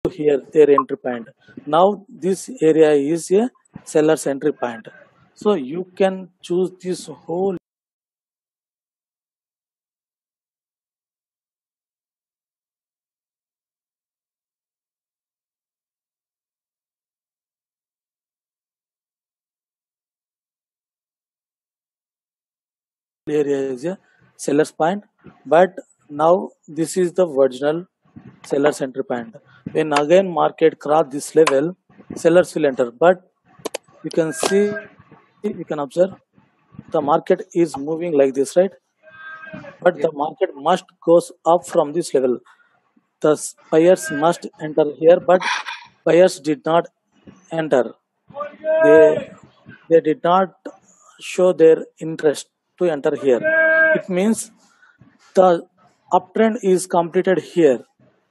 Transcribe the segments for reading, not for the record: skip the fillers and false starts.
here their entry point. Now this area is a seller's entry point. So you can choose this whole area is a seller's point, but now this is the original seller's entry point. When again market cross this level, sellers will enter, but you can see, you can observe the market is moving like this, right? But the market must goes up from this level. Thus buyers must enter here, but buyers did not enter. They did not show their interest to enter here. It means the uptrend is completed here.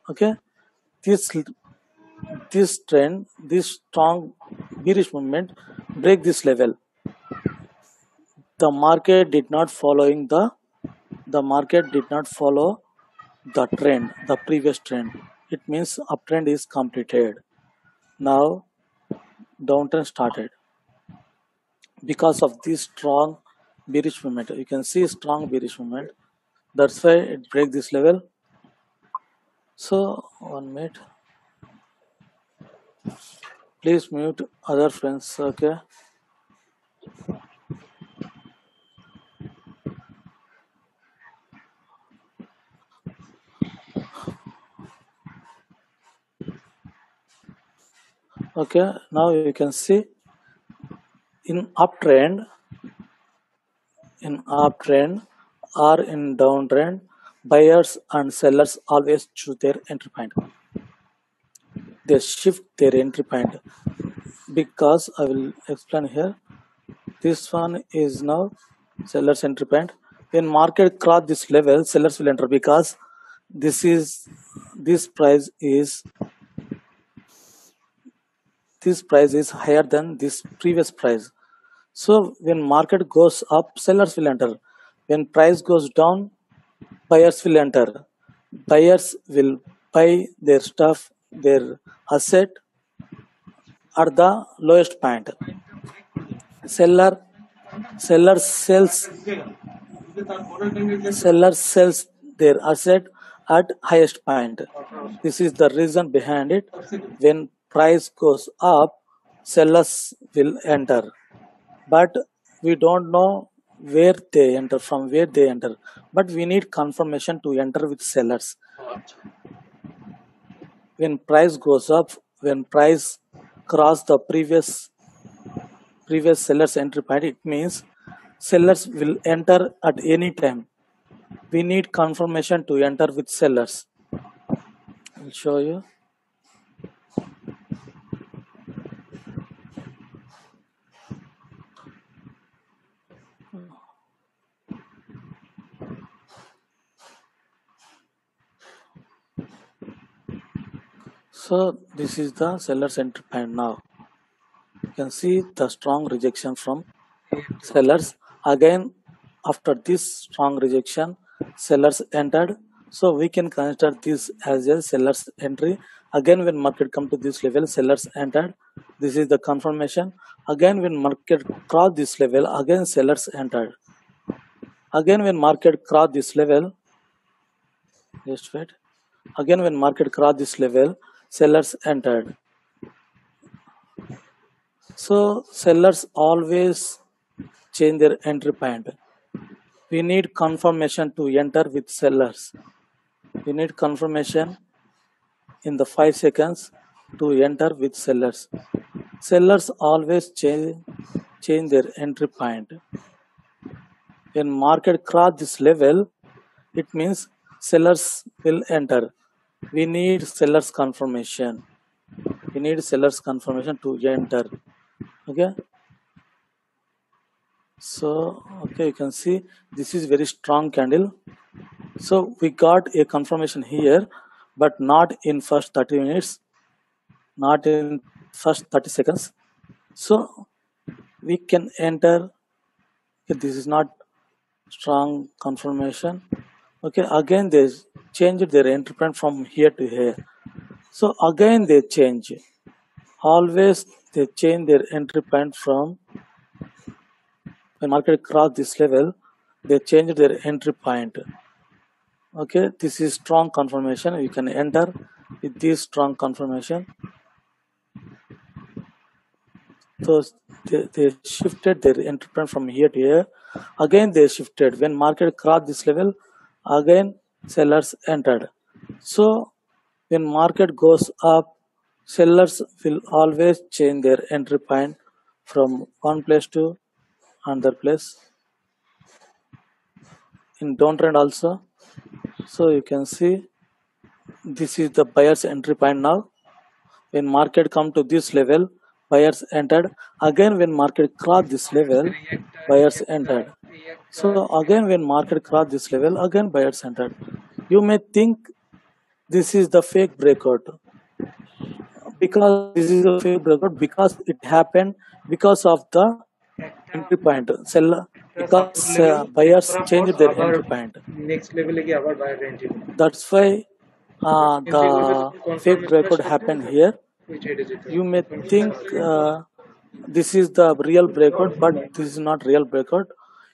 Okay, this this trend, this strong bearish movement break this level. The market did not following the market did not follow the trend, the previous trend. It means uptrend is completed. Now downtrend started because of this strong bearish movement. You can see strong bearish movement. That's why it break this level. So 1 minute. Please mute other friends. Okay. Okay. Now you can see in uptrend, or in downtrend, buyers and sellers always choose their entry point. They shift their entry point because I will explain here. This one is now seller's entry point. When market cross this level, sellers will enter because this price is higher than this previous price. So when market goes up, sellers will enter. When price goes down, buyers will enter. Buyers will buy their stuff, their asset at the lowest point. Seller seller sells seller sells their asset at highest point. This is the reason behind it. When price goes up, sellers will enter, but we don't know where they enter, from where they enter, but we need confirmation to enter with sellers. When price goes up, when price cross the previous seller's entry point, it means sellers will enter at any time. We need confirmation to enter with sellers. I'll show you. So this is the seller's entry point. Now you can see the strong rejection from sellers. Again, after this strong rejection, sellers entered. So we can consider this as a seller's entry. Again, when market come to this level, sellers entered. This is the confirmation. Again, when market cross this level, again sellers entered. Again, when market cross this level, just wait. Again, when market cross this level, sellers entered. So sellers always change their entry point. We need confirmation to enter with sellers. We need confirmation in the 5 seconds to enter with sellers. Sellers always change their entry point. When market cross this level, it means sellers will enter. We need sellers confirmation. We need sellers confirmation to enter. Okay. So okay, you can see this is very strong candle. So we got a confirmation here, but not in first 30 minutes, not in first 30 seconds. So we can enter. Okay, this is not strong confirmation. Okay, again they changed their entry point from here to here. So again they change. Always they change their entry point from when market cross this level, they change their entry point. Okay, this is strong confirmation. You can enter with this strong confirmation. So they shifted their entry point from here to here. Again they shifted. When market crossed this level, again sellers entered. So when market goes up, sellers will always change their entry point from one place to another place. In downtrend also, so you can see this is the buyer's entry point now. When market come to this level, buyers entered. Again when market crossed this level, buyers entered. So again when market crossed this level, again buyers entered. You may think this is the fake breakout, because this is a fake breakout because it happened because of the entry point. Seller, because buyers changed their entry point. Next level ki abar buyer entry. That's why the fake breakout happened here. You may think this is the real breakout, but this is not real breakout.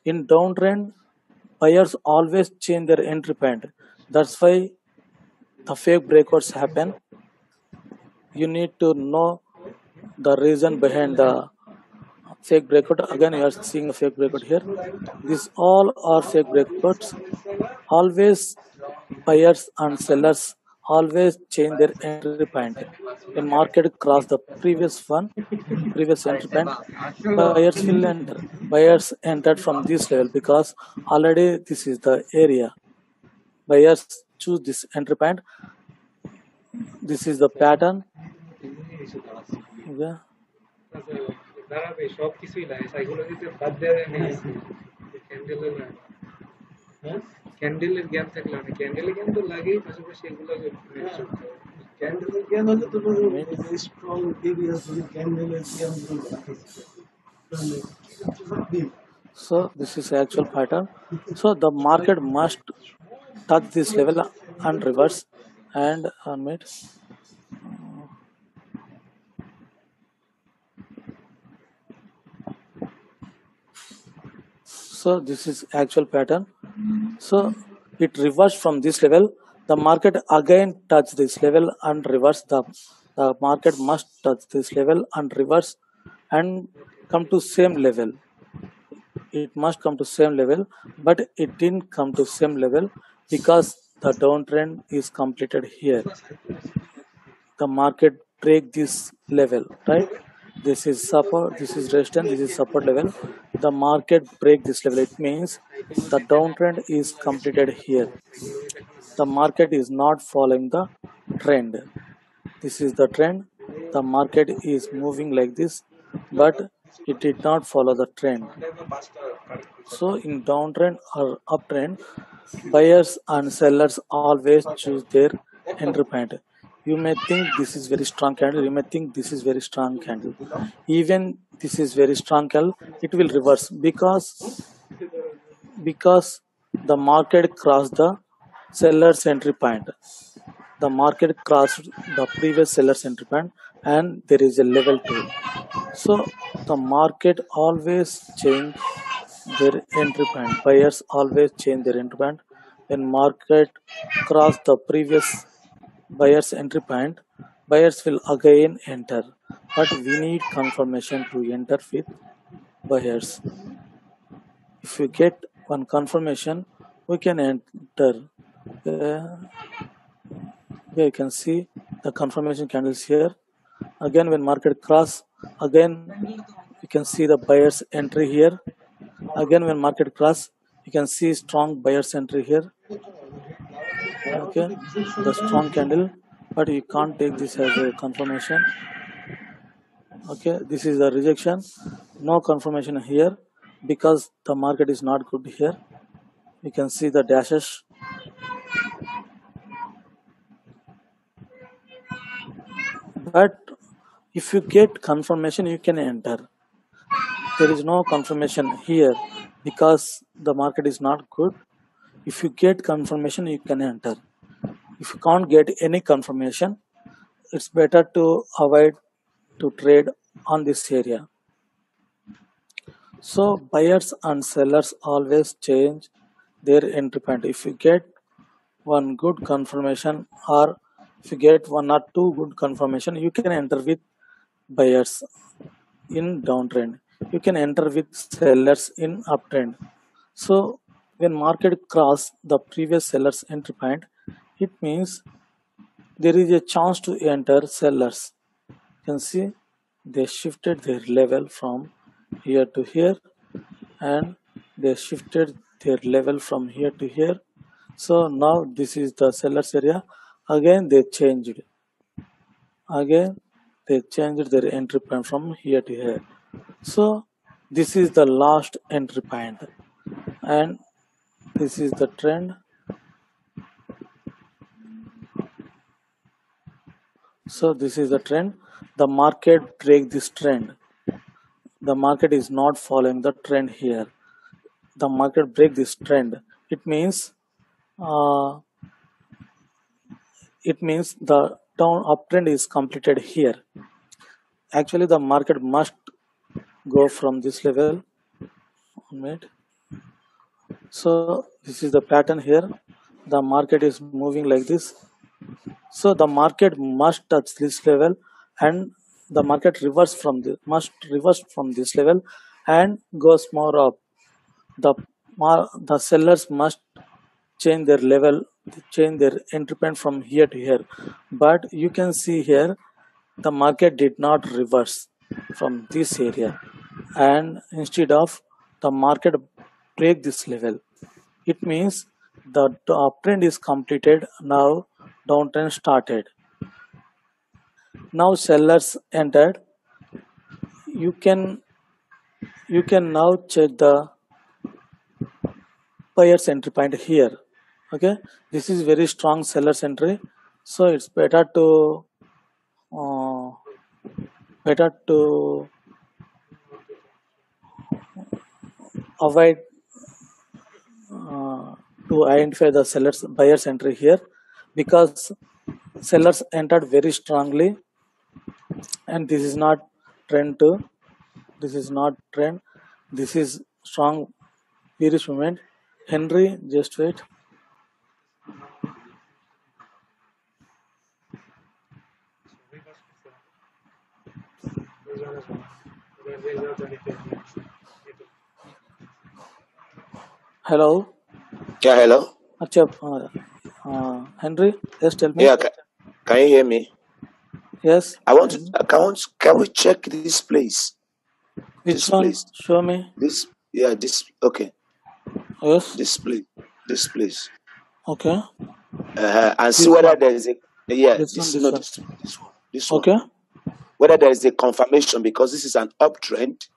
In downtrend, buyers always change their entry point. That's why the fake breakouts happen. You need to know the reason behind the fake breakout. Again you are seeing a fake breakout here. These all are fake breakouts. Always buyers and sellers always change their entry point. When market cross the previous entry point, buyers will enter. Buyers entered from this level because already this is the area. Buyers choose this entry point. This is the pattern. Okay. দাঁড়াবে সব কিছুই লাগে সাইকোলজিতে বাদ দেওয়া নেই ক্যান্ডেলের ক্যান্ডেলের জ্ঞান থাকলে না ক্যান্ডেলের জ্ঞান তো লাগেই পাশাপাশি এগুলো ক্যান্ডেলের জ্ঞান হলে তো স্ট্রং এরিয়াস ক্যান্ডেলের জ্ঞান So this is actual pattern. So the market must touch this level and reverse and mid. So this is actual pattern. So it reversed from this level. The market again touch this level and reverse. The market must touch this level and reverse and come to same level. It must come to same level, but it didn't come to same level because the downtrend is completed here. The market break this level, right? This is support, this is resistance, this is support level. The market break this level. It means the downtrend is completed here. The market is not following the trend. This is the trend. The market is moving like this, but it did not follow the trend. So in downtrend or uptrend, buyers and sellers always choose their entry point. You may think this is very strong candle. You may think this is very strong candle. Even this is very strong candle, it will reverse because the market crossed the seller's entry point. The market crossed the previous seller's entry point and there is a level 2. So the market always change their entry point. Buyers always change their entry point. When market cross the previous buyer's entry point, buyers will again enter. But we need confirmation to enter with buyers. If we get one confirmation, we can enter. Here you can see the confirmation candles here. Again when market cross, again you can see the buyer's entry here. Again when market cross, you can see strong buyer's entry here. Okay, the strong candle, but you can't take this as a confirmation. Okay, this is the rejection. No confirmation here because the market is not good here. You can see the dashes. But if you get confirmation, you can enter. There is no confirmation here because the market is not good. If you get confirmation, you can enter. If you can't get any confirmation, it's better to avoid to trade on this area. So buyers and sellers always change their entry point. If you get one good confirmation, or if you get one or two good confirmation, you can enter with buyers in downtrend. You can enter with sellers in uptrend. So when market cross the previous seller's entry point, it means there is a chance to enter sellers. You can see they shifted their level from here to here, and they shifted their level from here to here. So now this is the sellers area. Again they changed. Again they changed their entry point from here to here. So this is the last entry point, and this is the trend. So this is the trend. The market break this trend. The market is not following the trend here. The market break this trend. It means the down uptrend is completed here. Actually, the market must go from this level. Wait. So this is the pattern here. The market is moving like this. So the market must touch this level, and the market must reverse from this level and goes more up. The sellers must change their level, change their entry point from here to here. But you can see here the market did not reverse from this area, and instead of the market break this level. It means the uptrend is completed. Now downtrend started. Now sellers entered. You can now check the buyer's entry point here. Okay, this is very strong seller's entry, so it's better to avoid to identify the buyer's entry here, because sellers entered very strongly, and this is not trend too. This is not trend. This is strong bearish movement. Henry, just wait. Hello. Yeah, hello. Acha, Henry, yes, tell me. Yeah, can you hear me? Yes. Can we check this place? Which this one? place. Show me. This. Okay. Yes. This place. Okay. And see whether there is a This one. Okay. Whether there is a confirmation, because this is an uptrend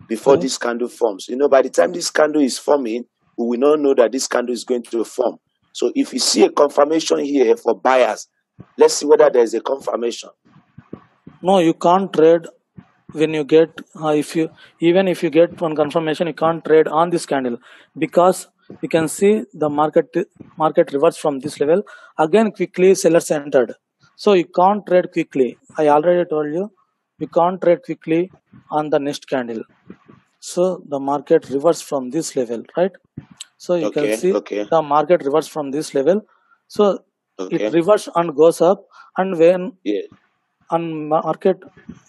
before this candle forms. By the time this candle is forming, we will not know that this candle is going to form. So if you see a confirmation here for buyers, let's see whether there is a confirmation. No, you can't trade when you get if you get one confirmation, you can't trade on this candle, because you can see the market reverse from this level. Again quickly sellers entered, so you can't trade quickly. I already told you can't trade quickly on the next candle. So the market reverse from this level, right? So you can see the market reverse from this level. So it reverse and goes up, and when on market,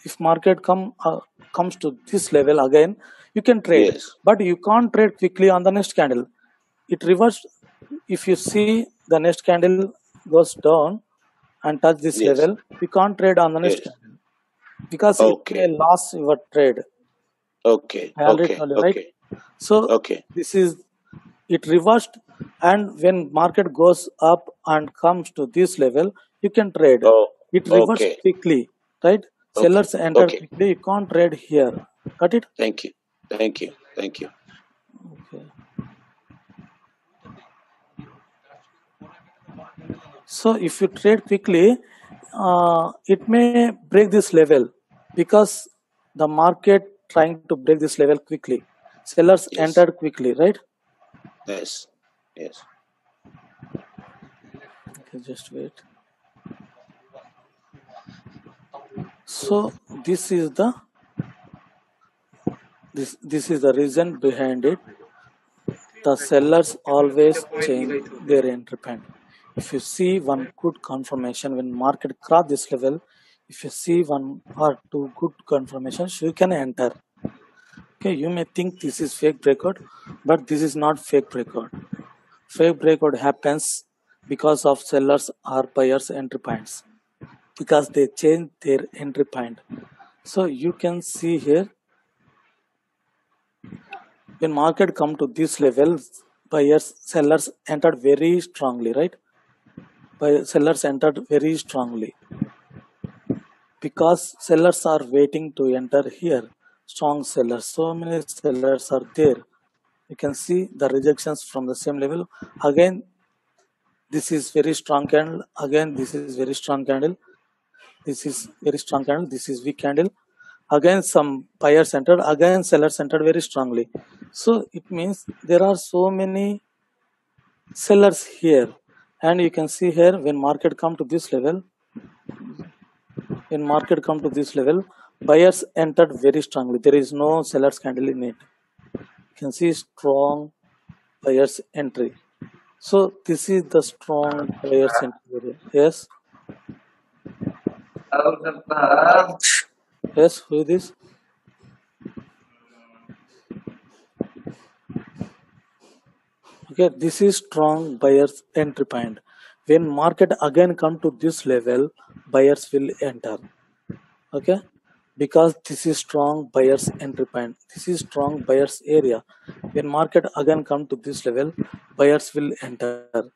if market comes to this level again, you can trade, but you can't trade quickly on the next candle. It reversed. If you see the next candle goes down and touch this level, you can't trade on the next candle, because it may lose your trade. I already told you, right? So this is it reversed, and when market goes up and comes to this level, you can trade. It reversed quickly, right? Sellers enter quickly. You can't trade here. Got it? Thank you. Okay. So if you trade quickly, it may break this level, because the market trying to break this level quickly. Sellers entered quickly, right? Yes. Okay, just wait. So this is the reason behind it. The sellers always change their entry point. If you see one good confirmation when market cross this level, if you see one or two good confirmations, you can enter. Okay, you may think this is fake breakout, but this is not fake breakout. Fake breakout happens because of sellers or buyers entry points, because they change their entry point. So you can see here, when market come to this level, sellers entered very strongly, right? Sellers entered very strongly because sellers are waiting to enter here. Strong sellers, so many sellers are there. You can see the rejections from the same level. Again, this is very strong candle. Again, this is very strong candle. This is very strong candle. This is weak candle. Again, some buyers entered. Again, sellers entered very strongly. So it means there are so many sellers here. And you can see here, when market come to this level, buyers entered very strongly. There is no sellers candle in it. You can see strong buyers entry. So this is the strong buyers entry. Yes. Yes, who is this? Okay, this is strong buyers entry point. When market again come to this level, buyers will enter. Okay, because this is strong buyers entry point. This is strong buyers area. When market again come to this level, buyers will enter.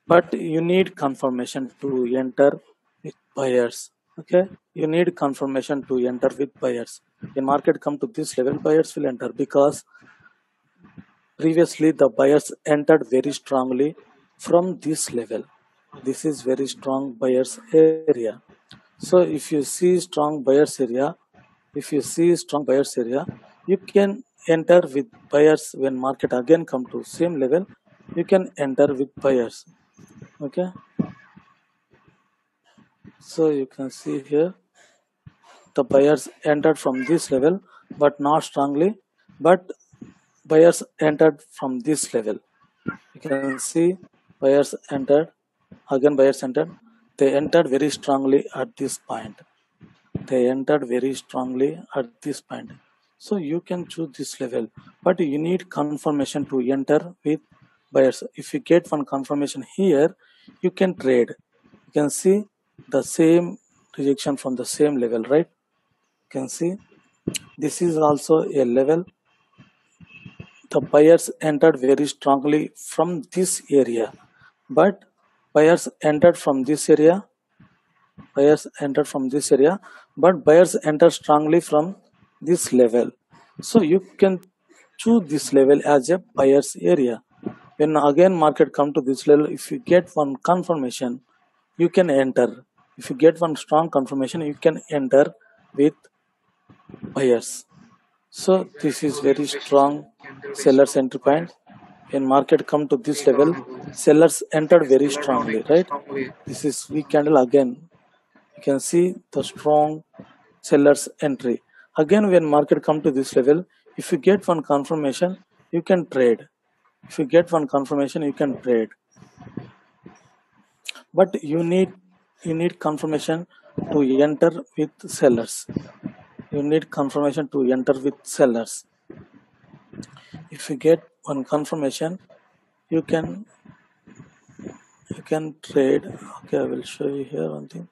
But you need confirmation to enter with buyers. Okay, you need confirmation to enter with buyers. When market come to this level, buyers will enter, because previously the buyers entered very strongly from this level. This is very strong buyers area. So if you see strong buyers area, you can enter with buyers. When market again come to same level, you can enter with buyers. Okay, so you can see here, the buyers entered from this level, but not strongly, but buyers entered from this level. You can see buyers entered, again buyers entered. They entered very strongly at this point. So you can choose this level, but you need confirmation to enter with buyers. If you get one confirmation here, you can trade. You can see the same rejection from the same level, right? You can see this is also a level. The buyers entered very strongly from this area, but buyers entered from this area. But buyers enter strongly from this level. So you can choose this level as a buyers area. When again market come to this level, if you get one confirmation, you can enter. If you get one strong confirmation, you can enter with buyers. So this is very strong sellers entry point. When market come to this level, sellers entered very strongly, right? This is weak candle. Again, you can see the strong sellers entry. Again, when market come to this level, if you get one confirmation, you can trade. But you need confirmation to enter with sellers. If you get one confirmation, you can trade. Okay, I will show you here one thing.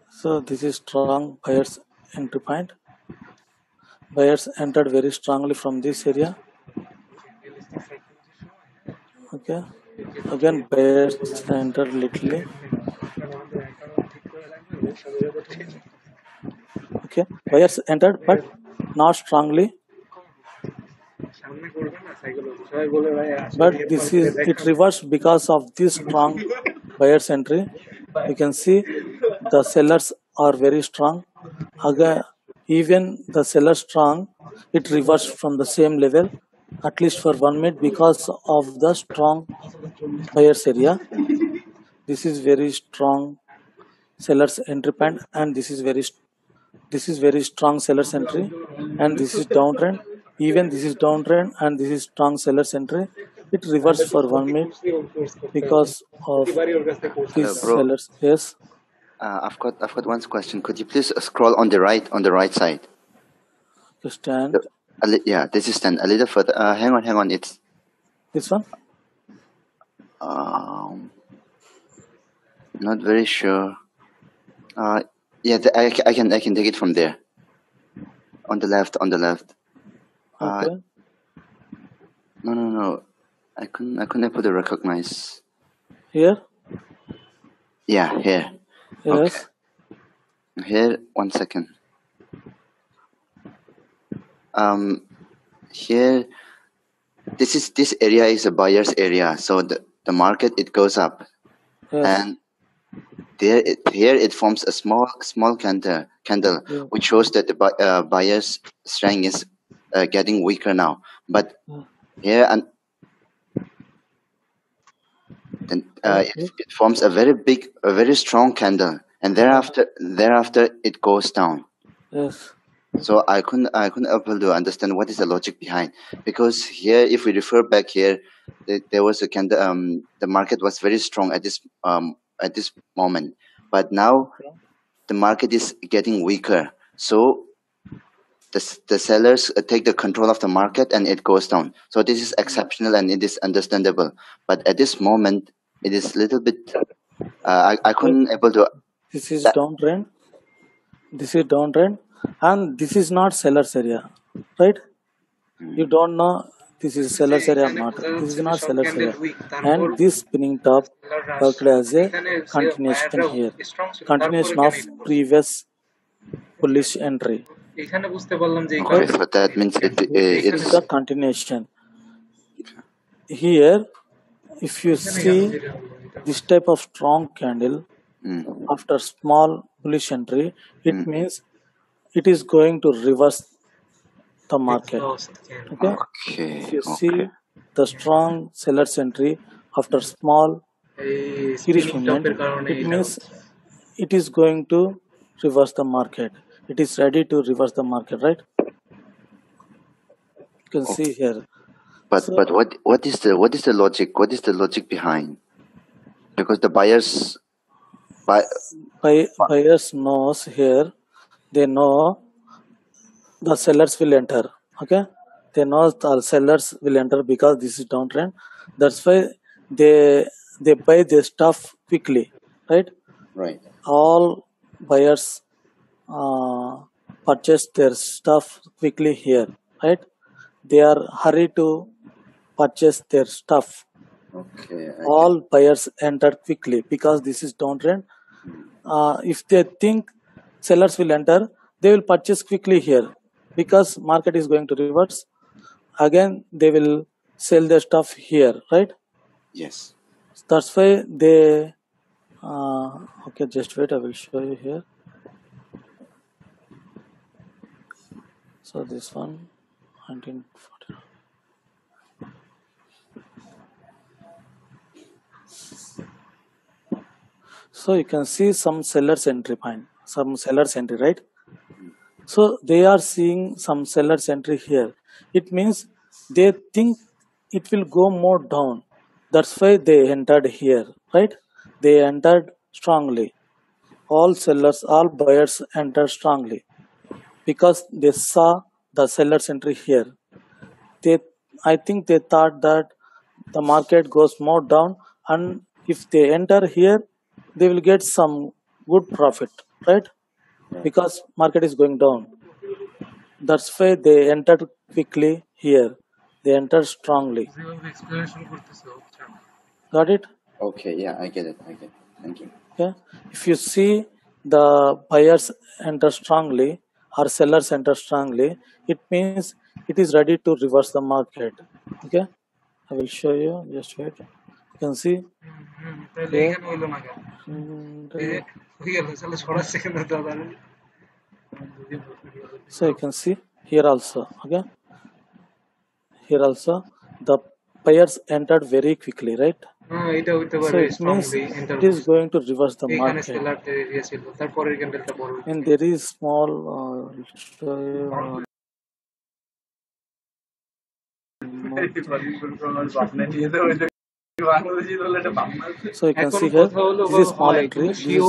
So this is strong buyers entry point. Buyers entered very strongly from this area. Okay, again buyers entered little. Okay, buyers entered but not strongly. But it reversed because of this strong buyers entry. You can see the sellers are very strong. Again, even the sellers strong, it reversed from the same level, at least for 1 minute, because of the strong buyers area. This is very strong seller's entry point, and this is very strong seller's entry, and this is downtrend. Even this is downtrend, and this is strong seller's entry. It reversed for 1 minute because of these Bro. sellers. Yes. I've got one question. Could you please scroll on the right side? To stand. Yeah, this is stand a little further. Hang on. It's This one. not very sure. Yeah, I can take it from there. On the left. Okay. No. I couldn't able to recognize. Here. Yeah, here. Yes. Okay. Here, 1 second. Here, this area is a buyer's area, so the market it goes up, Yes. and here it forms a small candle, Yeah. which shows that the buyer's strength is getting weaker now. But here and then it forms a very strong candle, and thereafter it goes down. Yes. So I couldn't able to understand what is the logic behind, because here, if we refer back here, there was a candle. The market was very strong at this moment, but now the market is getting weaker. So the sellers take the control of the market, and it goes down. So this is exceptional, and it is understandable. But at this moment, it is little bit. I couldn't able to. This is downtrend. This is downtrend, and this is not seller's area, right? You don't know this is seller's area or not. This is not seller's area, and this spinning top worked as a continuation here, continuation of previous bullish entry. Okay, so that means it's the continuation. Here, if you see this type of strong candle after small bullish entry, it means it is going to reverse the market. Okay. If you see the strong seller's entry after small bearish movement, it means it is going to reverse the market. It is ready to reverse the market, right? You can see here. But what is the logic? What is the logic behind? Because the buyers knows here, they know the sellers will enter. Okay, they know the sellers will enter because this is downtrend. That's why they buy their stuff quickly, right? Right. All buyers purchase their stuff quickly here, right? They are hurried to purchase their stuff. Okay. All buyers enter quickly because this is downtrend. If they think sellers will enter, they will purchase quickly here because market is going to reverse. Again, they will sell their stuff here, right? Yes. That's why they. Okay, just wait. I will show you here. So this one, 1940. So you can see some sellers entry point, some sellers entry, right? So they are seeing some sellers entry here. It means they think it will go more down. That's why they entered here, right? They entered strongly. All sellers, all buyers entered strongly because they saw the sellers entry here. I think they thought that the market goes more down, and if they enter here, they will get some good profit, right? Because market is going down. That's why they entered quickly here. They entered strongly. Got it? Okay, yeah, I get it. Thank you. Okay. If you see the buyers enter strongly or sellers enter strongly, it means it is ready to reverse the market. Okay. I will show you. Just wait. You can see. Here. So you can see here also. Okay. Here also the buyers entered very quickly, right? এটা হইতে So পারে it means strongly it is interval going to reverse the এইখানে market, seller area ছিল তারপরের ক্যান্ডেলটা বড় and there is small so you can এখন see here কথা হলো this is small হয় entry, কিন্তু this is শিওর